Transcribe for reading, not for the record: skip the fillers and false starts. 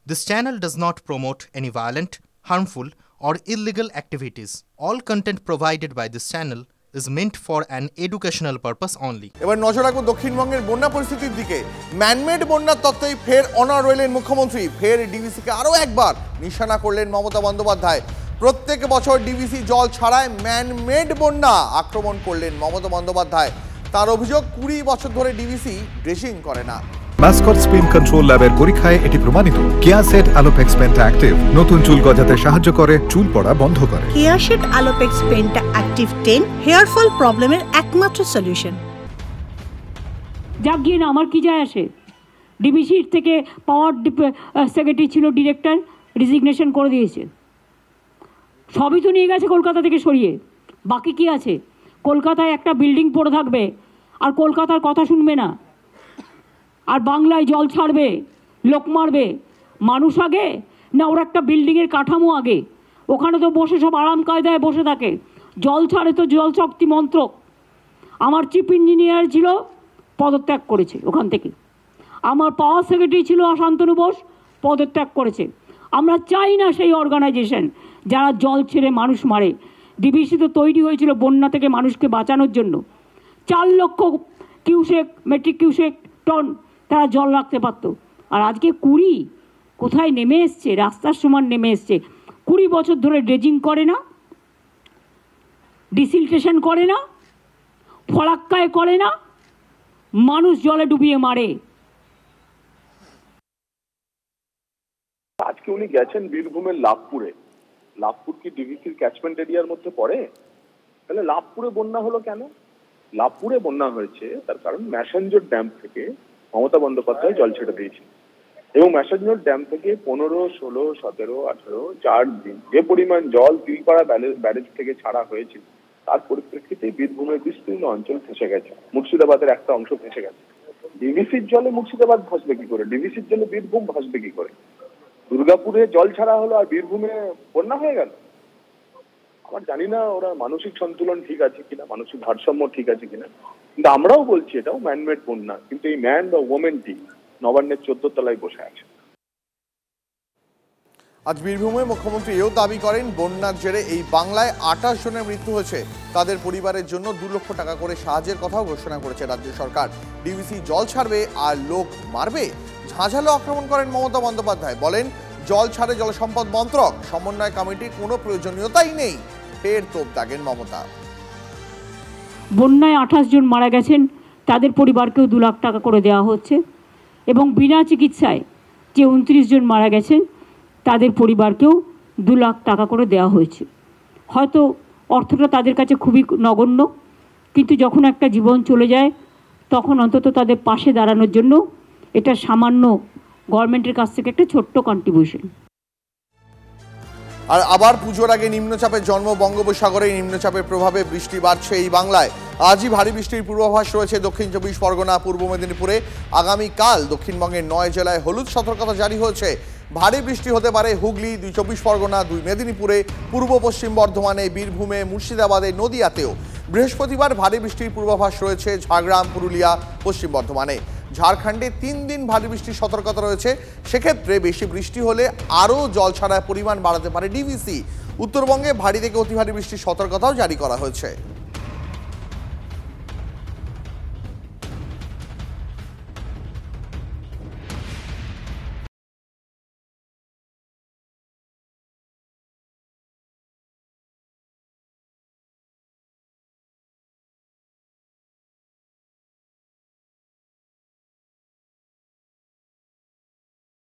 This channel does not promote any violent, harmful, or illegal activities. All content provided by this channel is meant for an educational purpose only. এবার নজর রাখবো দক্ষিণবঙ্গের বন্যা পরিস্থিতির দিকে। Man-made বন্যার তত্ত্বেই ফের অনড় রইলেন মুখ্যমন্ত্রী। ফের ডিভিসিকে আরও একবার নিশানা করলেন মমতা বন্দ্যোপাধ্যায়। প্রত্যেক বছর ডিভিসি জল ছাড়ায় ম্যানমেড বন্যা আক্রমণ করলেন মমতা বন্দ্যোপাধ্যায়। তার অভিযোগ ২০ বছর ধরে ডিভিসি ড্রেসিং করে না। মাস্কট স্পিন কন্ট্রোল ল্যাবের পরীক্ষায় এটি প্রমাণিত। কেয়াসেট আলোপেক্স পেন্টা অ্যাক্টিভ নতুন চুল গজাতে সাহায্য করে, চুল পড়া বন্ধ করে। Keyaseth Alopex penta active 10 hair fall প্রবলেমের একমাত্র সলিউশন। যাক গিয়ে না, আমার কি যায় আসে? ডিবিসির থেকে পাওয়ার সেক্রেটারি ছিল ডিরেক্টর, রিজিগনেশন করে দিয়েছে। সবই তো নিয়ে গেছে কলকাতা থেকে সরিয়ে। বাকি কি আছে? কলকাতায় একটা বিল্ডিং পড়ে থাকবে আর কলকাতার কথা শুনবে না, আর বাংলায় জল ছাড়বে, লোক মারবে। মানুষ আগে না ওর একটা বিল্ডিংয়ের কাঠামো আগে? ওখানে তো বসে সব আরাম কায়দায় বসে থাকে। জল ছাড়ে তো জল শক্তি মন্ত্রক। আমার চিফ ইঞ্জিনিয়ার ছিল, পদত্যাগ করেছে ওখান থেকে। আমার পাওয়ার সেক্রেটারি ছিল শান্তনু বোস, পদত্যাগ করেছে। আমরা চাই না সেই অর্গানাইজেশন যারা জল ছেড়ে মানুষ মারে। ডিবিসি তো তৈরি হয়েছিল বন্যা থেকে মানুষকে বাঁচানোর জন্য। 4 লক্ষ কিউসেক মেট্রিক কিউসেক টন তারা জল রাখতে পারতো। আর আজকে 20 কোথায় নেমে এসছে? রাস্তার সমান নেমে এসছে। 20 বছর ধরে ড্রেজিং করে না, ডিসিলটেশন করে না, ফরাক্কায় করে না, মানুষ জলে ডুবিয়ে মারে। আজকে উনি গেছেন বীরভূমের লাভপুরে। লাভপুর কি ডিভিসির ক্যাচমেন্ট এরিয়ার মধ্যে পড়ে? তাহলে লাভপুরে বন্যা হলো কেন? লাভপুরে বন্যা হয়েছে তার কারণ ম্যাসেঞ্জর ড্যাম থেকে মমতা বন্দ্যোপাধ্যায় জল ছেড়ে দিয়েছেন, এবং ম্যাসেঞ্জর ড্যাম থেকে 15, 16, 17, 18 4 দিন যে পরিমাণ জল তিলপাড়া ব্যারেজ থেকে ছাড়া হয়েছে তার পরিপ্রেক্ষিতে বীরভূমের বিস্তীর্ণ অঞ্চল ফেসে গেছে। মুর্শিদাবাদের একটা অংশ ফেসে গেছে। ডিভিসির জলে মুর্শিদাবাদ ভাসবে কি করে? ডিভিসির জলে বীরভূম ভাসবে কি করে? দুর্গাপুরে জল ছাড়া হলো আর বীরভূমে বন্যা হয়ে গেল। আমার জানি না ওরা মানসিক সন্তুলন ঠিক আছে কিনা, মানসিক ভারসাম্য ঠিক আছে কিনা, কিন্তু আমরাও বলছি এটাও ম্যানমেড বন্যা। কিন্তু এই ম্যান বা ওমেনটি নবান্নের 14 তলায় বসে আছে। আজ বীরভূমে মুখ্যমন্ত্রী এও দাবি করেন বন্যার জেরে এই বাংলায় 28 জনের মৃত্যু হয়েছে। তাদের পরিবারের জন্য 2 লক্ষ টাকা করে সাহায্যের কথাও ঘোষণা করেছে রাজ্য সরকার। ডিভিসি জল ছাড়বে আর লোক মারবে, ঝাঁঝালো আক্রমণ করেন মমতা বন্দ্যোপাধ্যায়। বলেন জল ছাড়ে জলসম্পদ মন্ত্রক, সমন্বয় কমিটির কোনো প্রয়োজনীয়তাই নেই। ফের তোপ দাগেন মমতা। বন্যায় 28 জন মারা গেছেন, তাদের পরিবারকেও 2 লাখ টাকা করে দেওয়া হচ্ছে, এবং বিনা চিকিৎসায় যে 29 জন মারা গেছেন তাদের পরিবারকেও 2 লাখ টাকা করে দেওয়া হয়েছে। হয়তো অর্থটা তাদের কাছে খুবই নগণ্য, কিন্তু যখন একটা জীবন চলে যায় তখন অন্তত তাদের পাশে দাঁড়ানোর জন্য এটা সামান্য গভর্নমেন্টের কাছ থেকে একটা ছোট্ট কন্ট্রিবিউশন। আর আবার পুজোর আগে নিম্নচাপের জন্ম বঙ্গোপসাগরে। নিম্নচাপের প্রভাবে বৃষ্টি বাড়ছে এই বাংলায়। আজই ভারী বৃষ্টির পূর্বাভাস রয়েছে দক্ষিণ 24 পরগনা, পূর্ব মেদিনীপুরে। আগামীকাল দক্ষিণবঙ্গের 9 জেলায় হলুদ সতর্কতা জারি হয়েছে। ভারী বৃষ্টি হতে পারে হুগলি, 24 পরগনা, 2 মেদিনীপুরে, পূর্ব পশ্চিম বর্ধমানে, বীরভূমে, মুর্শিদাবাদে, নদিয়াতেও। বৃহস্পতিবার ভারী বৃষ্টির পূর্বাভাস রয়েছে ঝাড়গ্রাম, পুরুলিয়া, পশ্চিম বর্ধমানে। ঝাড়খণ্ডে 3 দিন ভারী বৃষ্টির সতর্কতা রয়েছে। সেক্ষেত্রে বেশি বৃষ্টি হলে আরও জল ছাড়ার পরিমাণ বাড়াতে পারে ডিভিসি। উত্তরবঙ্গে ভারী থেকে অতি ভারী বৃষ্টির সতর্কতাও জারি করা হয়েছে।